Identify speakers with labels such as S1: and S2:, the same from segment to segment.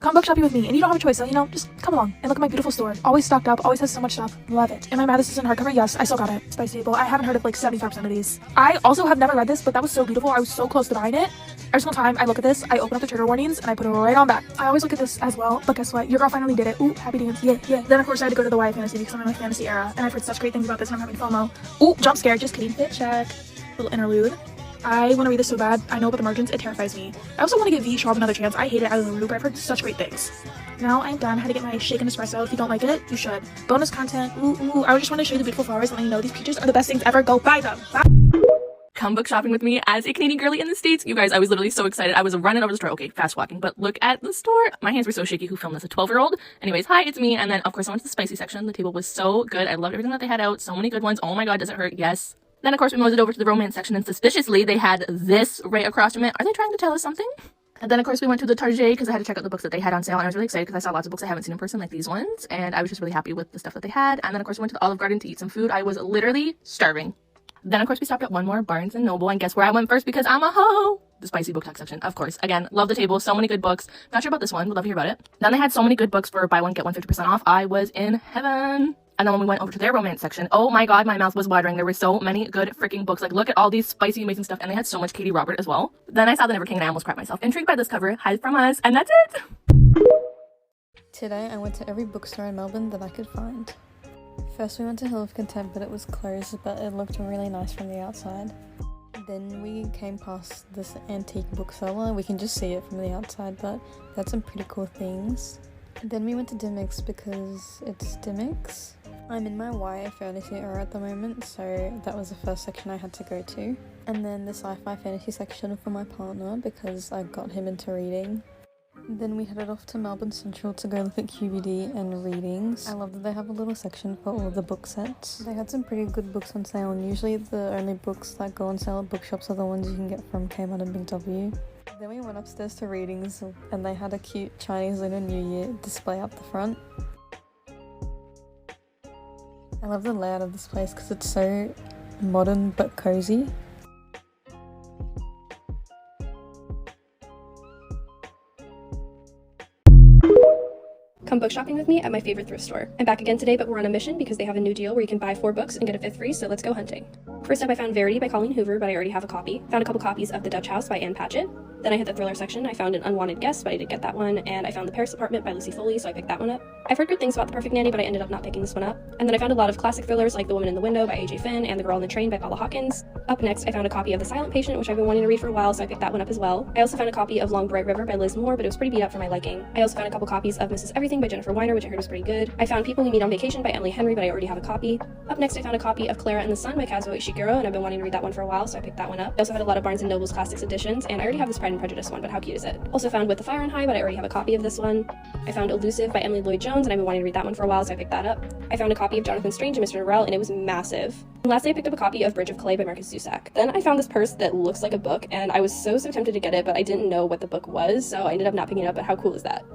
S1: come book shopping with me, and you don't have a choice, so, you know, just come along and look at my beautiful store. Always stocked up, always has so much stuff. Love it. Am I mad this isn't hardcover? Yes, I still got it. Spice Table. I haven't heard of like 75% of these. I also have never read this, but that was so beautiful. I was so close to buying it. Every single time I look at this, I open up the trigger warnings and I put it right on back. I always look at this as well, but guess what? Your girl finally did it. Ooh, happy dance. Yeah, yeah. Then of course I had to go to the YA Fantasy because I'm in my fantasy era, and I've heard such great things about this and I'm having FOMO. Ooh, jump scare. Just kidding. Fit check. Little interlude. I want to read this so bad. I know about the margins. It terrifies me. I also want to give V Sharp another chance. I hate it out of the loop, but I've heard such great things. Now I'm done. I had to get my shaken espresso. If you don't like it, you should. Bonus content. Ooh. I just want to show you the beautiful flowers and let you know these peaches are the best things ever. Go buy them. Bye.
S2: Come book shopping with me as a Canadian girly in the States. You guys, I was literally so excited. I was running over the store. Okay, fast walking, but look at the store. My hands were so shaky. Who filmed this? A 12-year-old? Anyways, hi, it's me. And then, of course, I went to the spicy section. The table was so good. I loved everything that they had out. So many good ones. Oh my god, does it hurt? Yes. Then, of course, we moved over to the romance section, and suspiciously, they had this right across from it. Are they trying to tell us something? And then, of course, we went to the Target because I had to check out the books that they had on sale, and I was really excited because I saw lots of books I haven't seen in person, like these ones, and I was just really happy with the stuff that they had. And then, of course, we went to the Olive Garden to eat some food. I was literally starving. Then, of course, we stopped at one more, Barnes & Noble, and guess where I went first because I'm a hoe? The spicy book talk section, of course. Again, love the table, so many good books. Not sure about this one, would love to hear about it. Then they had so many good books for buy one, get one 50% off. I was in heaven. And then when we went over to their romance section, oh my god, my mouth was watering. There were so many good freaking books. Like, look at all these spicy, amazing stuff. And they had so much Katie Robert as well. Then I saw The Never King and I almost cried myself. Intrigued by this cover, hide from us, and that's it!
S3: Today I went to every bookstore in Melbourne that I could find. First we went to Hill of Content, but it was closed, but it looked really nice from the outside. Then we came past this antique bookseller. We can just see it from the outside, but they had some pretty cool things. Then we went to Dimmicks because it's Dimmicks. I'm in my YA fantasy era at the moment, so that was the first section I had to go to. And then the sci-fi fantasy section for my partner because I got him into reading. Then we headed off to Melbourne Central to go look at QBD and readings. I love that they have a little section for all the book sets. They had some pretty good books on sale, and usually the only books that go on sale at bookshops are the ones you can get from Kmart and Big W. Then we went upstairs to readings, and they had a cute Chinese Lunar New Year display up the front. I love the layout of this place because it's so modern but cozy.
S4: Come book shopping with me at my favorite thrift store. I'm back again today, but we're on a mission because they have a new deal where you can buy 4 books and get a 5th free, so let's go hunting. First up, I found Verity by Colleen Hoover, but I already have a copy. Found a couple copies of The Dutch House by Anne Patchett. Then I hit the thriller section. I found An Unwanted Guest, but I didn't get that one, and I found The Paris Apartment by Lucy Foley, so I picked that one up. I've heard good things about The Perfect Nanny, but I ended up not picking this one up. And then I found a lot of classic thrillers like The Woman in the Window by A.J. Finn and The Girl on the Train by Paula Hawkins. Up next, I found a copy of The Silent Patient, which I've been wanting to read for a while, so I picked that one up as well. I also found a copy of Long Bright River by Liz Moore, but it was pretty beat up for my liking. I also found a couple copies of Mrs. Everything by Jennifer Weiner, which I heard was pretty good. I found People We Meet on Vacation by Emily Henry, but I already have a copy. Up next, I found a copy of Clara and the Sun by Kazuo Ishiguro, and I've been wanting to read that one for a while, so I picked that one up. I also had a lot of Barnes & Noble's Classics editions, and I already have this Pride and Prejudice one, but how cute is it? Also found With the Fire on High, but I already have a copy of this one. I found Elusive by Emily Lloyd-Jones, and I've been wanting to read that one for a while, so I picked that up. I found a copy of Jonathan Strange and Mr. Norrell, and it was massive. And lastly, I picked up a copy of Bridge of Clay by Marcus Zusak. Then I found this purse that looks like a book, and I was so tempted to get it, but I didn't know what the book was, so I ended up not picking it up, but how cool is that?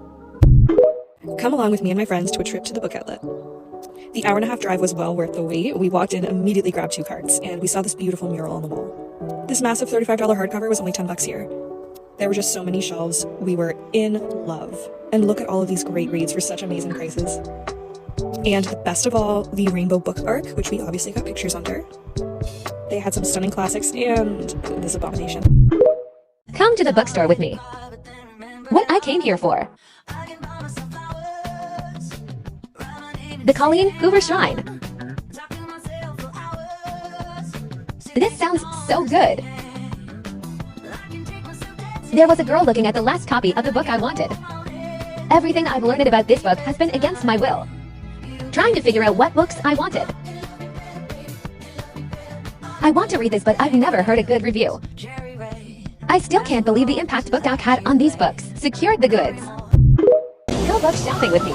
S5: Come along with me and my friends to a trip to the book outlet. The hour-and-a-half drive was well worth the wait. We walked in, immediately grabbed 2 cards, and we saw this beautiful mural on the wall. This massive $35 hardcover was only $10 here. There were just so many shelves. We were in love. And look at all of these great reads for such amazing prices. And the best of all, the Rainbow Book Arc, which we obviously got pictures under. They had some stunning classics and this abomination.
S6: Come to the bookstore with me. What I came here for. The Colleen Hoover Shrine. This sounds so good. There was a girl looking at the last copy of the book I wanted. Everything I've learned about this book has been against my will. Trying to figure out what books I wanted. I want to read this, but I've never heard a good review. I still can't believe the impact BookDoc had on these books. Secured the goods. Go book shopping with me.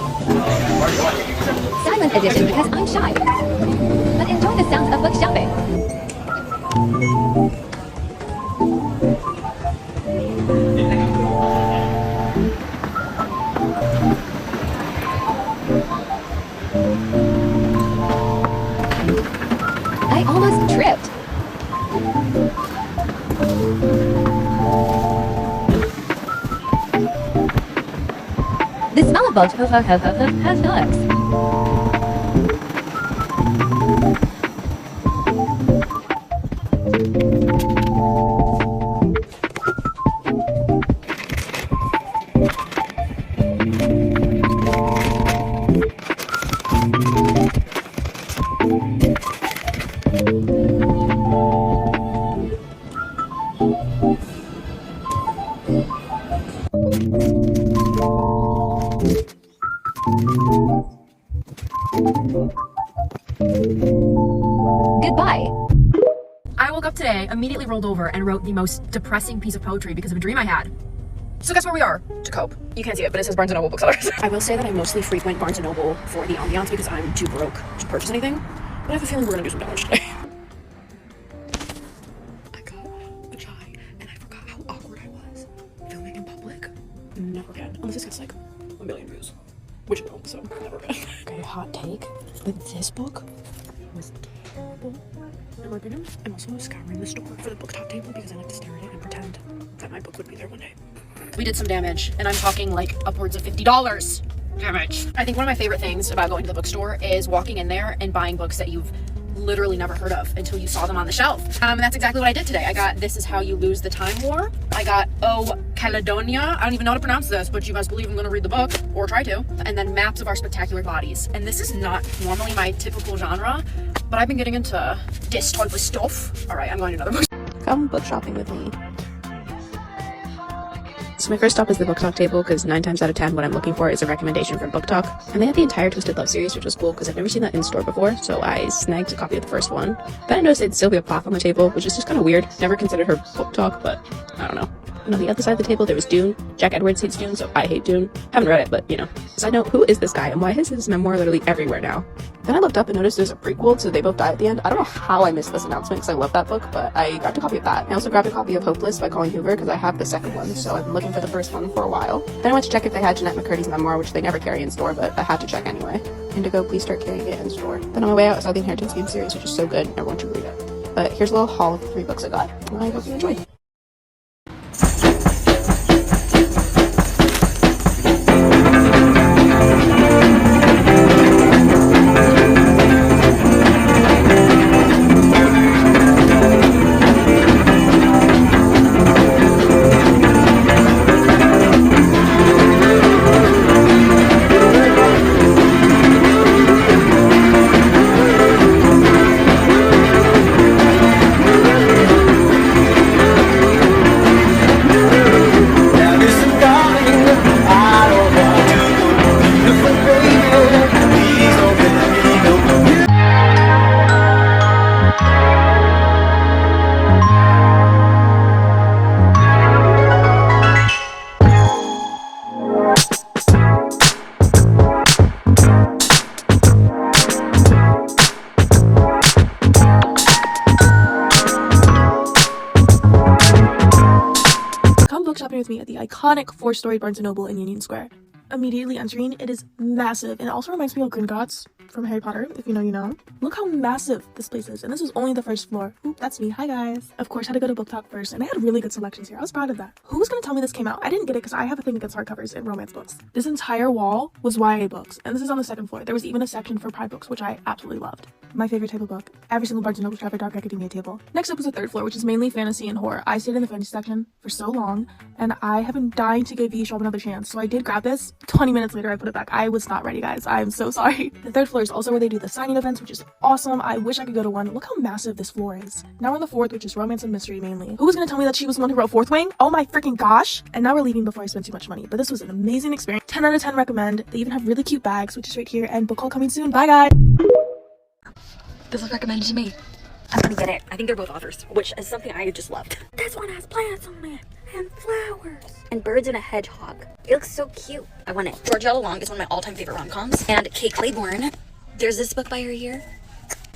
S6: Silent edition because I'm shy. But enjoy the sounds of book shopping. I almost tripped. The smell of bulge has nooks. Goodbye.
S7: I woke up today, immediately rolled over, and wrote the most depressing piece of poetry because of a dream I had. So guess where we are to cope. You can't see it, but it says Barnes & Noble Booksellers. I will say that I mostly frequent Barnes & Noble for the ambiance because I'm too broke to purchase anything. But I have a feeling we're gonna do some damage today. I got a chai, and I forgot how awkward I was filming in public. Never again. Unless this gets like 1 million views. Which it won't, so never again. Okay, hot take. But this book was terrible. In my opinion, I'm also scouring the store for the booktop table because I like to stare at it and pretend that my book would be there one day. We did some damage, and I'm talking like upwards of $50 damage. I think one of my favorite things about going to the bookstore is walking in there and buying books that you've literally never heard of until you saw them on the shelf. And that's exactly what I did today. I got This Is How You Lose the Time War. I got Oh Caledonia. I don't even know how to pronounce this, but you best believe I'm gonna read the book, or try to. And then Maps of Our Spectacular Bodies. And this is not normally my typical genre, but I've been getting into this type of stuff. All right, I'm going to another book.
S2: Come book shopping with me. So my first stop is the Book Talk table because 9 times out of 10 what I'm looking for is a recommendation from Book Talk. And they had the entire Twisted Love series, which was cool because I've never seen that in store before, so I snagged a copy of the first one. Then I noticed it'd still be a plaque on the table, which is just kind of weird. Never considered her Book Talk, but I don't know. And on the other side of the table there was Dune. Jack Edwards hates Dune, so I hate Dune. Haven't read it, but you know. Side note, who is this guy and why is his memoir literally everywhere now? Then I looked up and noticed there's a prequel to They Both Die at the End. I don't know how I missed this announcement because I love that book, but I grabbed a copy of that. I also grabbed a copy of Hopeless by Colleen Hoover because I have the second one, so I've been looking for the first one for a while. Then I went to check if they had Jeanette McCurdy's memoir, which they never carry in store, but I had to check anyway. Indigo, please start carrying it in store. Then on my way out, I saw the Inheritance Game series, which is so good, and everyone should read it. But here's a little haul of the 3 books I got. I hope you enjoy.
S1: Shopping with me at the iconic 4-story Barnes & Noble in Union Square. Immediately entering, it is massive, and it also reminds me of Gringotts from Harry Potter, if you know, you know. Look how massive this place is, and this was only the first floor. Ooh, that's me. Hi, guys. Of course, I had to go to Book Talk first, and they had really good selections here. I was proud of that. Who was gonna tell me this came out? I didn't get it because I have a thing against hardcovers and romance books. This entire wall was YA books, and this is on the 2nd floor. There was even a section for Pride books, which I absolutely loved. My favorite type of book. Every single Barnes & Noble Traffic Dark Academia table. Next up was the 3rd floor, which is mainly fantasy and horror. I stayed in the fantasy section for so long, and I have been dying to give Shop another chance, so I did grab this. 20 minutes later, I put it back. I was not ready, guys. I'm so sorry. The 3rd floor is also where they do the signing events, which is awesome. I wish I could go to one. Look how massive this floor is. Now we're on the 4th, which is romance and mystery mainly. Who was gonna tell me that she was the one who wrote 4th Wing? Oh my freaking gosh. And now we're leaving before I spend too much money, but this was an amazing experience. 10 out of 10 recommend. They even have really cute bags, which is right here, and book haul coming soon. Bye, guys.
S8: This was recommended to me. I'm gonna get it. I think they're both authors, which is something I just loved. This one has plants on it, and flowers, and birds and a hedgehog. It looks so cute. I want it. Georgia All Along is one of my all-time favorite rom-coms. And Kate Claiborne. There's this book by her here.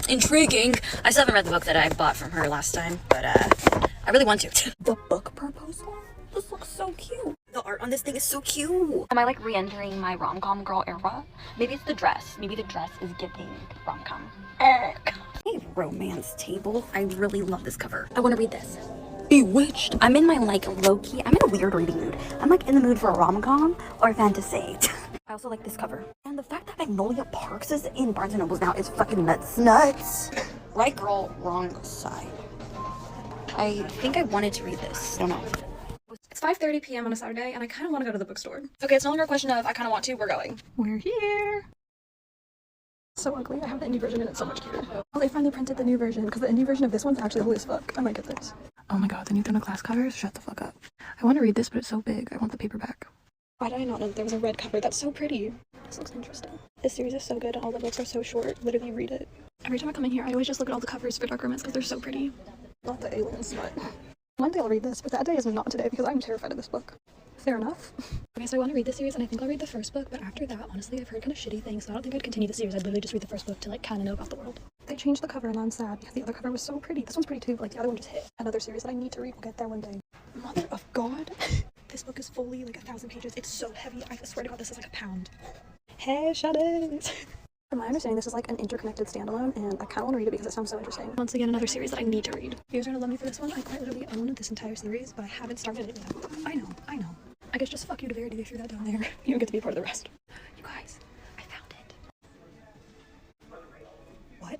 S8: Intriguing. I still haven't read the book that I bought from her last time, but I really want to. The book proposal? This looks so cute. The art on this thing is so cute. Am I like re-entering my rom-com girl era? Maybe it's the dress. Maybe the dress is giving rom-com. Hey, romance table. I really love this cover. I want to read this.
S7: Bewitched.
S8: I'm in my like low-key, I'm in a weird reading mood. I'm like in the mood for a rom-com or fantasy. I also like this cover. And the fact that Magnolia Parks is in Barnes & Nobles now is fucking nuts. Nuts! Right girl, wrong side. I think I wanted to read this. I don't know.
S4: It's 5:30 p.m. on a Saturday, and I kind of want to go to the bookstore. Okay, it's no longer a question of I kind of want to, we're going. We're here. So ugly. I have the indie version and it's so much cuter. Oh, they finally printed the new version because the indie version of this one's actually ugly as fuck. I might get this. Oh my god, the new Throne of Glass covers? Shut the fuck up. I want to read this, but it's so big. I want the paperback. Why did I not know that there was a red cover? That's so pretty. This looks interesting. This series is so good and all the books are so short. Literally read it. Every time I come in here, I always just look at all the covers for Dark Romance because they're so pretty. Not the aliens, but one day I'll read this, but that day is not today because I'm terrified of this book. Fair enough. Okay, so I want to read this series and I think I'll read the first book, but after that, honestly, I've heard kind of shitty things, so I don't think I'd continue the series. I'd literally just read the first book to like kind of know about the world. They changed the cover and I'm sad because the other cover was so pretty. This one's pretty too, but like the other one just hit. Another series that I need to read. We'll get there one day. Mother of God. This book is fully like 1,000 pages. It's so heavy. I swear to God, this is like a pound. Hey, shadows. From my understanding, this is like an interconnected standalone, and I kind of want to read it because it sounds so interesting. Once again, another series that I need to read. You guys are gonna love me for this one. I quite literally own this entire series, but I haven't started it yet. I know. I guess just fuck you to Verity, they threw that down there. You don't get to be a part of the rest. You guys, I found it. What?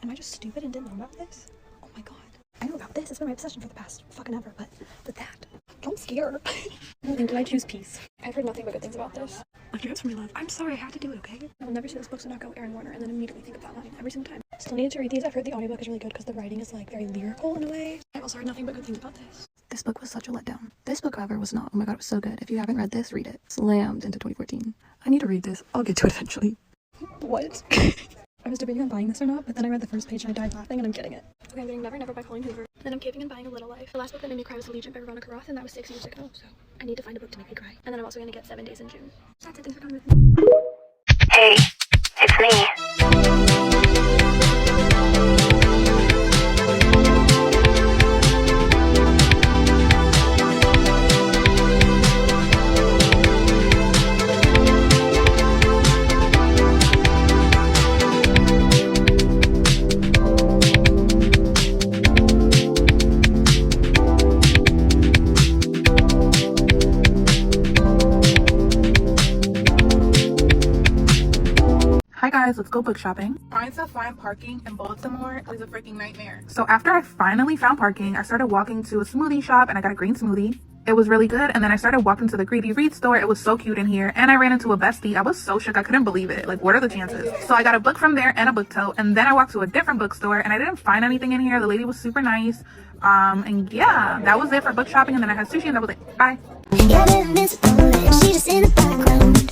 S4: Am I just stupid and didn't know about this? Oh my god. I know about this. It's been my obsession for the past fucking ever, but that. I'm scared. I don't think, did I choose peace? I've heard nothing but good things about this. Like, you guys from your love. I'm sorry, I had to do it, okay? I will never see this book, so not go Aaron Warner, and then immediately think of that line every single time. Still needed to read these. I've heard the audiobook is really good because the writing is like very lyrical in a way. I've also heard nothing but good things about this. This book was such a letdown. This book, however, was not. Oh my god, it was so good. If you haven't read this, read it. Slammed into 2014. I need to read this. I'll get to it eventually. What? I was debating on buying this or not, but then I read the first page and I died laughing and I'm getting it. Okay, I'm getting Never Never by Colleen Hoover. Then I'm caving and buying A Little Life. The last book that made me cry was Allegiant by Veronica Roth, and that was 6 years ago, so I need to find a book to make me cry. And then I'm also going to get 7 Days in June. That's it, thanks for coming with me.
S9: Hey, it's me.
S1: Hi guys, let's go book shopping. Trying to find parking in Baltimore is a freaking nightmare. So after I finally found parking, I started walking to a smoothie shop and I got a green smoothie. It was really good. And then I started walking to the Greedy Read store. It was so cute in here. And I ran into a bestie. I was so shook. I couldn't believe it. Like, what are the chances? So I got a book from there and a book tote. And then I walked to a different bookstore and I didn't find anything in here. The lady was super nice. And yeah, that was it for book shopping. And then I had sushi and that was it. Bye.
S10: She just in the background.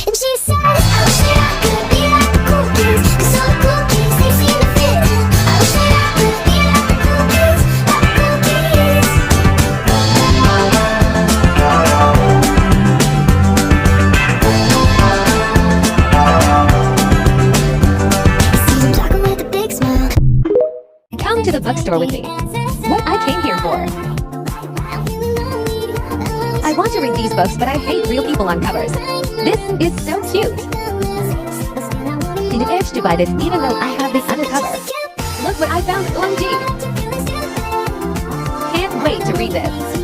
S10: And she says, I wish that I could be like the cool kids, 'cause all the cool kids, they seem to fit. I wish that I could be like the cool kids, like the cool kids. See them talking with a big smile.
S6: Come to the bookstore with me. What I came here for. I want to read these books, but I hate real people on covers. This is so cute. And itch to buy this even though I have this undercover. Look what I found, OMG. Can't wait to read this.